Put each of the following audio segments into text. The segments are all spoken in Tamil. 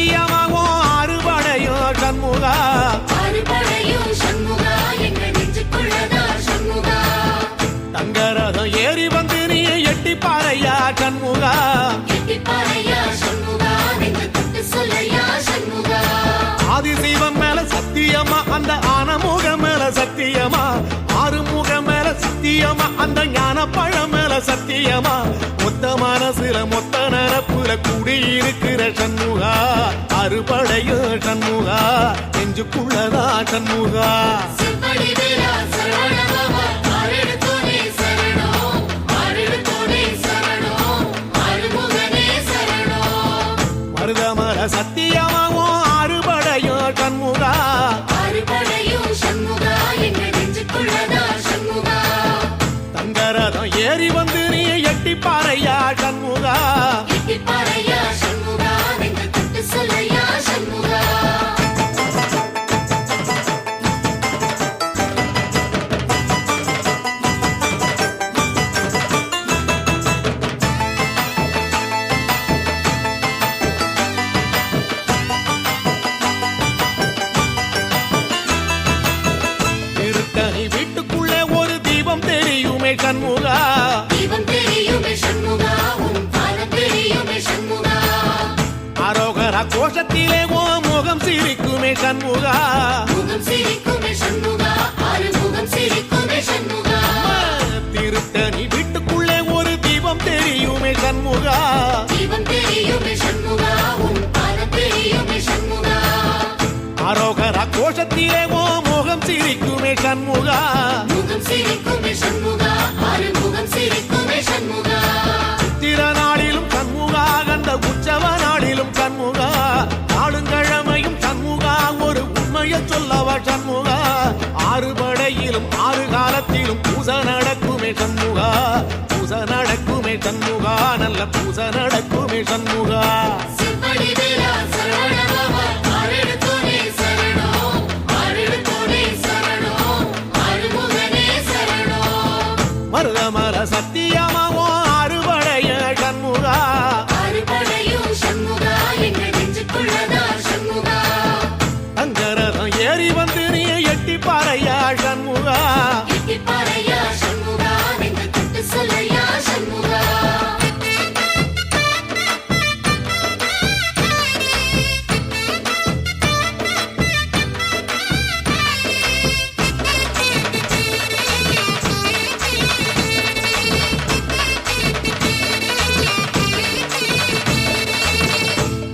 சத்தியமாகும் அறுபடையும் சண்முகா தங்கரதம் ஏறி வந்து நீ எட்டி பாறையா சண்முகா ஆதிசைவம் மேல சத்தியமா அந்த ஆனமுகம் மேல சத்தியமா ஆறுமுகம் மேல சத்தியமா அந்த ஞான பழம் மேல சத்தியமா மொத்த மனசுல மொத்த நரப்புல குடியிருக்கிற சண்முகா அறுபடையும் சண்முகா நெஞ்சுக்குள்ளதா சண்முகா மருதமர சத்தியமாவும் அறுபடையும் சண்முகா தங்கரதம் ஏறி வந்து நீ எட்டி பாறையா சண்முகா வீட்டுக்குள்ளே ஒரு தீபம் தெரியுமே சண்முகா அரோகரா கோஷத்திலே ஓ முகம் சிரிக்குமே சண்முகா திருத்தணி வீட்டுக்குள்ளே ஒரு தீபம் தெரியுமே சண்முகா அரோகரா கோஷத்திலே ஓ முகம் சிரிக்குமே சண்முகா சித்திர நாளிலும் சண்முகா கந்த உற்சவ நாளிலும் சண்முகா நாளுங்கிழமையும் சண்முகா ஒரு உண்மையை சொல்லவா சண்முகா ஆறுபடையிலும் ஆறு காலத்திலும் பூச நடக்குமே சண்முகா பூச நடக்குமே சண்முகா நல்ல பூச நடக்குமே சண்முகா மருதமர சத்தியமாவோ அறுபடைய சண்முகா தங்கரதம் ஏறி வந்து நீ எட்டி பாறையா சண்முகா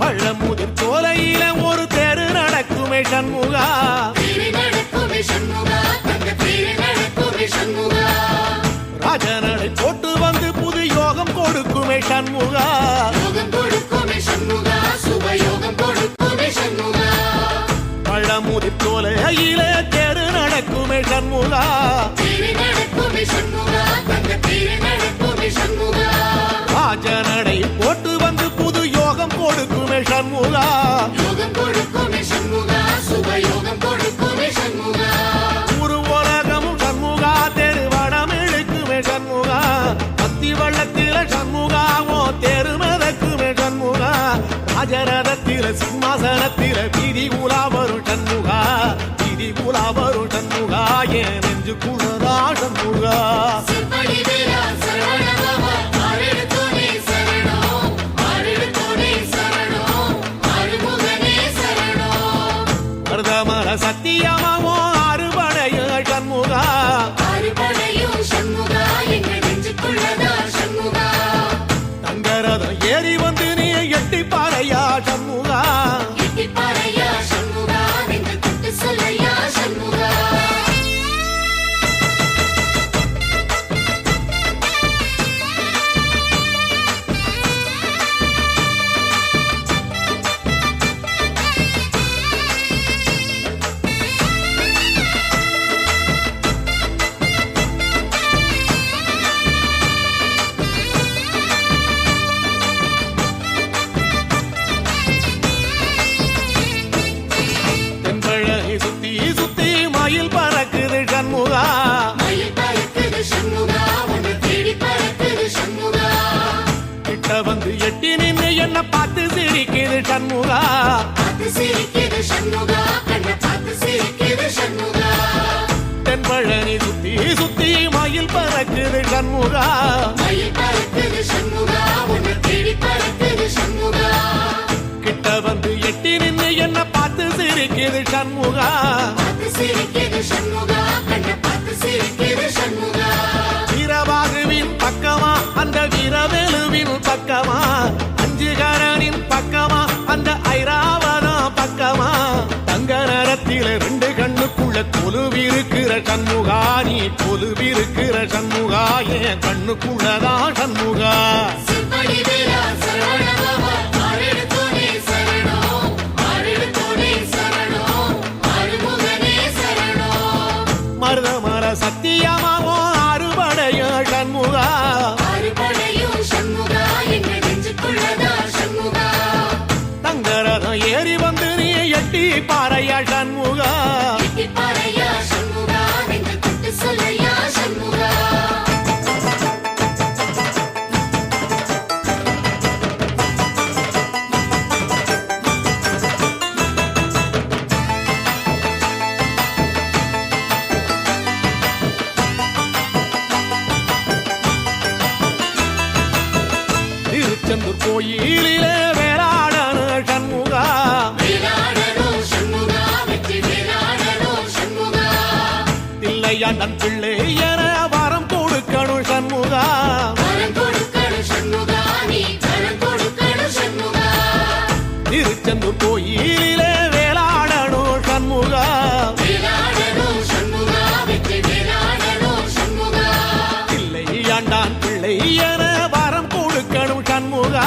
பழமுதிர் சோலையில ஒரு தெரு நடக்குமே சண்முகா ராஜனடை போட்டு வந்து புது யோகம் கொடுக்குமே சண்முகா பழமுதிர் சோலையில தெரு நடக்குமே சண்முகா ராஜனடை போட்டு வந்து புது யோகம் கொடுக்குமே சண்முகா ஒரு உலகமும் சண்முகா தெருவடம் இழுக்குமே சண்முகா பத்தி வள்ளத்தில சண்முகாவோ தெரு மிதக்குமே சண்முகா ராஜரதத்தில சிம்மாசனத்தில வீதி உலா வரும் சண்முகா வீதி உலா வரும் சண்முகா என் நெஞ்சு குளரா சண்முகா மருதமர சத்தியமாவோ அறுபடைய சண்முகா தங்கரதம் ஏறி வந்து நீ எட்டி பாறையா சண்முகா பார்த்து சிரிக்குது சண்முகா தென்பழனி சுத்தி சுத்தி மயில் பறக்குது சண்முகா கிட்ட வந்து எட்டி நின்று என்ன பார்த்து சிரிக்குது சண்முகா வீரபாகுவின் பக்கமா அந்த வீரவேலுவின் பக்கமா அஞ்சுகரனின் பக்கமா அந்த ஐராவதா பக்கமா தங்க நேரத்தில ரெண்டு கண்ணுக்குள்ள கொலுவிருக்கிற சண்முகா நீ கொலுவிருக்கிற சண்முகா என் கண்ணுக்குள்ளதான் சண்முகா மருதமர சத்தியமாவோ அறுபடைய சண்முகா தங்கரதம் ஏறி வந்து நீ எட்டி பாறையா சண்முகா திருச்செந்தூர் கோயிலிலே வேளாடன சண்முகா தில்லையாண்டன் பிள்ளை என வரம் கொடுக்கணும் சண்முகா திருச்செந்தூர் கோயிலிலே வேளாடணும் சண்முகா தில்லையாண்டான் பிள்ளை என வரம் கொடுக்கணும் சண்முகா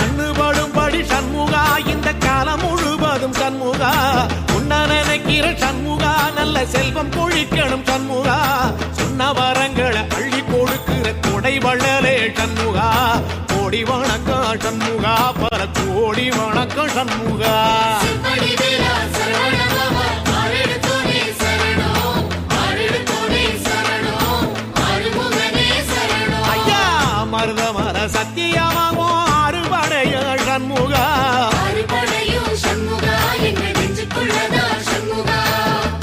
கண்ணுபடும்படி சண்முகா இந்த காலம் முழுவதும் சண்முகா உன்ன நினைக்கிற சண்முகா நல்ல செல்வம் பொழிக்கணும் சண்முகா சொன்ன வரங்களை அள்ளி கொடுக்கிற கொடை வள்ளலே சண்முகா கோடி வணக்கம் சண்முகா பல கோடி வணக்கம் சண்முகா மருதமர சத்தியமாவோ அறுபடைய சண்முகா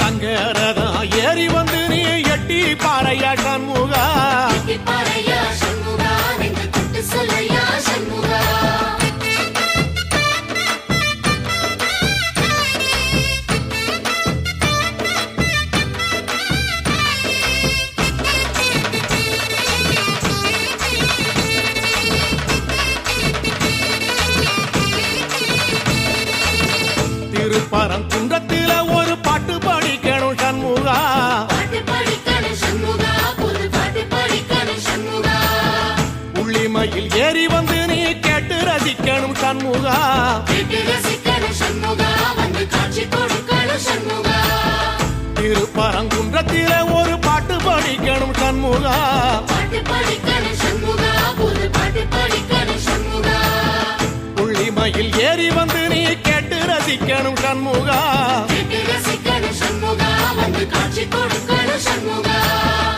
தங்கரதா ஏறி வந்து நீ எட்டி பாறையா சண்முகா திருப்பரங்குன்றத்தில ஒரு பாட்டு படிக்கணும் சண்முகா உள்ளிமையில் ஏறி வந்து நீ கேட்டு ரசிக்கணும் சண்முகா திருப்பரங்குன்றத்தில ஒரு பாட்டு படிக்கணும் சண்முகா உள்ளிமையில் ஏறி வந்து நீ கேட்டு ரசிக்கணும் சண்முகா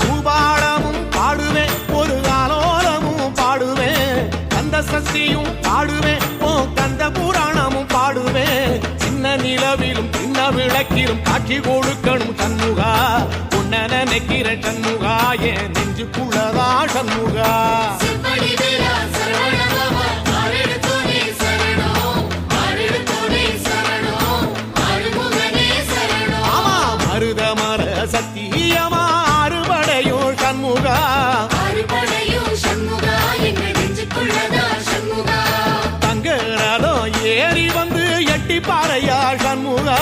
பூபாடமும் பாடுவேன் ஒரு ஆலோலமும் பாடுவேன் கந்த சஷ்டியும் பாடுவேன் ஓ கந்த புராணமும் பாடுவேன் சின்ன நிலவிலும் சின்ன விளக்கிலும் காட்சி கொடுக்கணும் சண்முகா உன்ன நினைக்கிற சண்முகா என் நெஞ்சுக்குள்ளதா சண்முகா மருதமர சத்தியமா அறுபடையோ சண்முகா தங்கரதம் ஏறி வந்து எட்டி பாறையா சண்முகா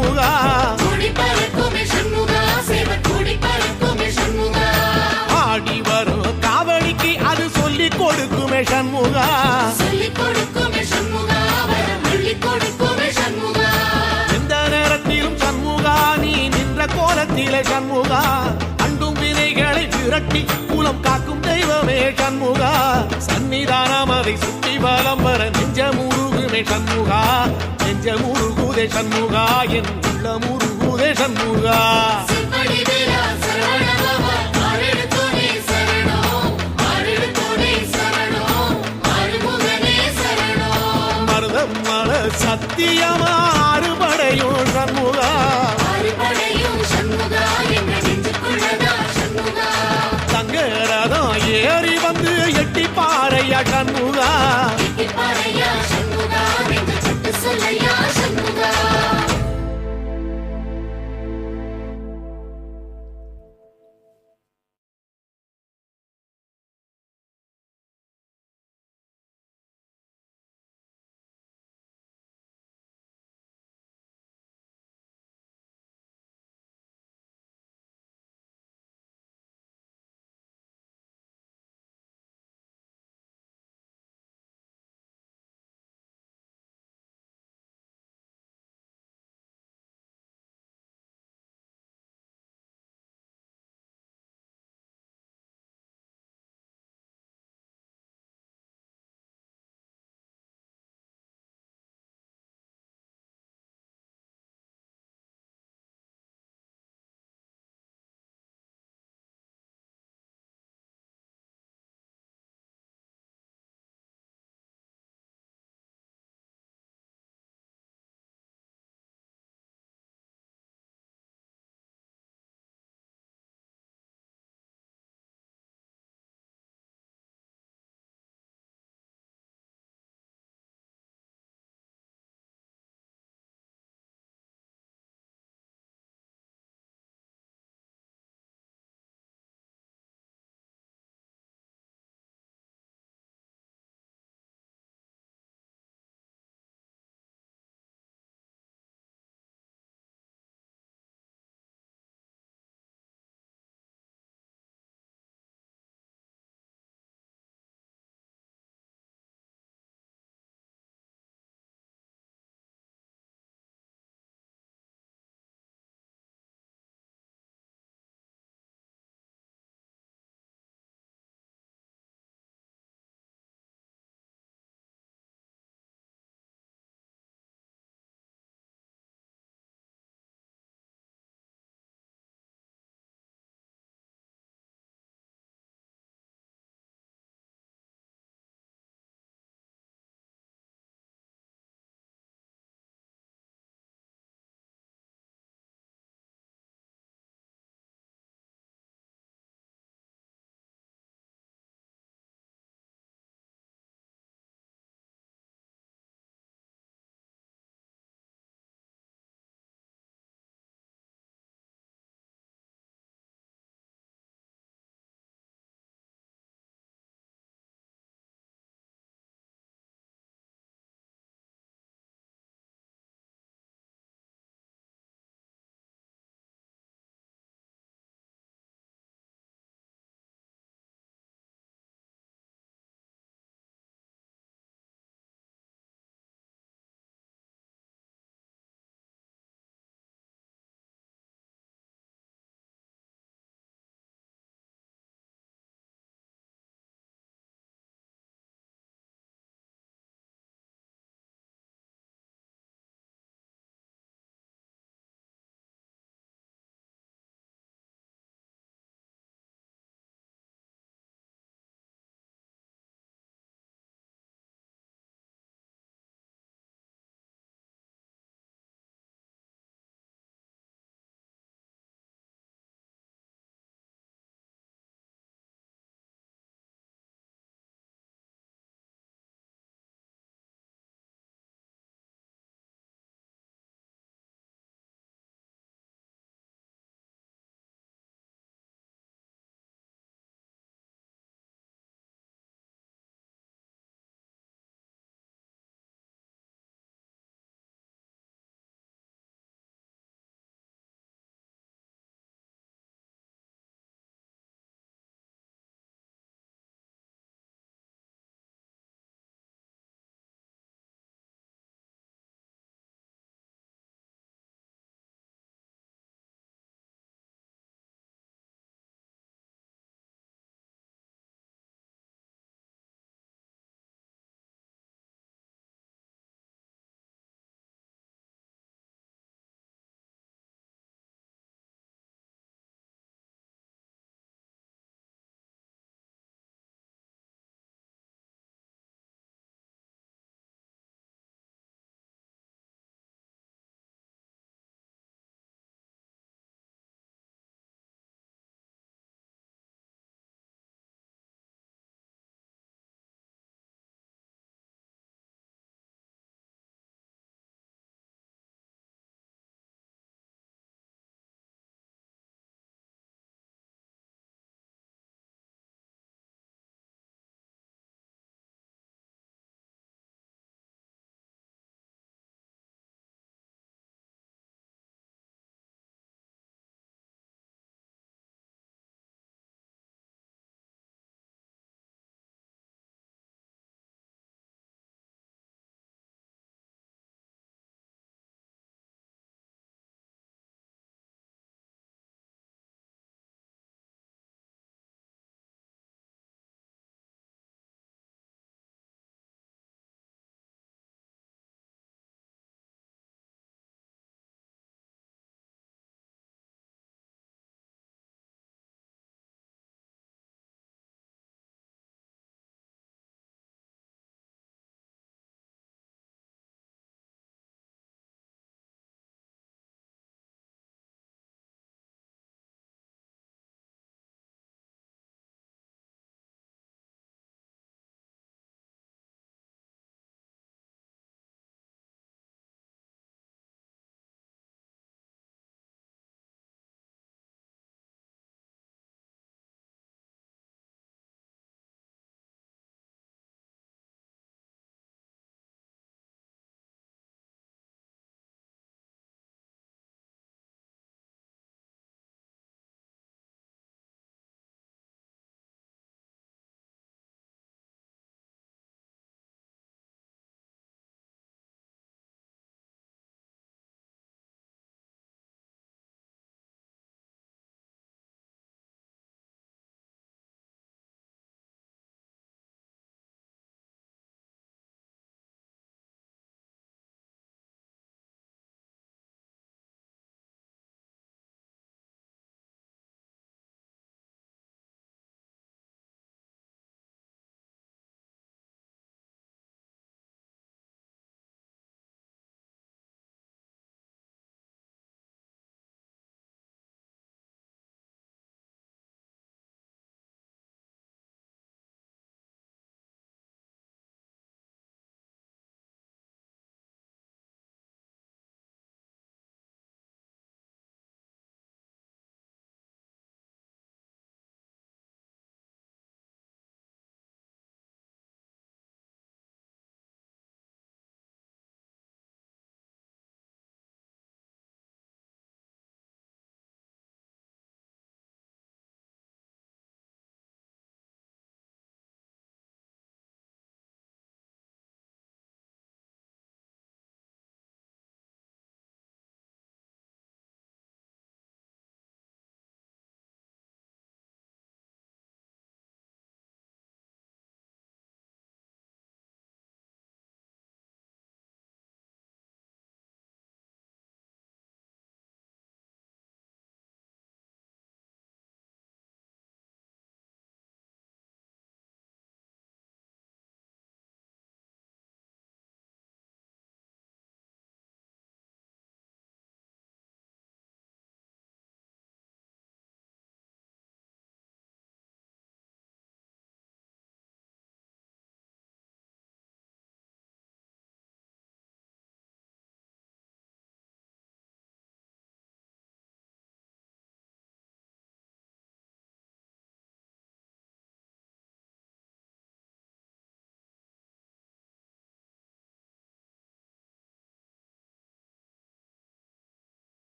சண்முகா கூடி பறக்குமே சண்முகா சேவல் கூடி பறக்குமே சண்முகா ஆடி வரும் காவடிக்கு அது சொல்லிக் கொடுக்குமே சண்முகா சொல்லிக் கொடுக்குமே சண்முகா வரம் அள்ளிக் கொடுக்குமே சண்முகா எந்த நேரத்திலும் சண்முகா நீ நின்ற கோலத்திலே சண்முகா அண்டும் வினைகளை விரட்டி குலம் காக்கும் தெய்வமே சண்முகா சன்னிதானம் அதை சுற்றி வலம் வர நெஞ்சமுருகுமே சண்முகா நெஞ்சமுருகுதே சண்முகா என் உள்ளமுருகுதே சண்முகா செவ்வடி வேலா சரவணபவா ஆரெடுத்தோனே சரணம் ஆரெடுத்தோனே சரணம் ஆறுமுகனே சரணம் மருதம் மல சத்தியமா அறுபடையும் சண்முகா ஆறுபடையும் சண்முகா என்ற நெஞ்சுக்குள்ளதா சண்முகா தங்க ரதம் ஏறி வந்து எட்டி பாறையா சண்முகா எட்டிப்பாறையா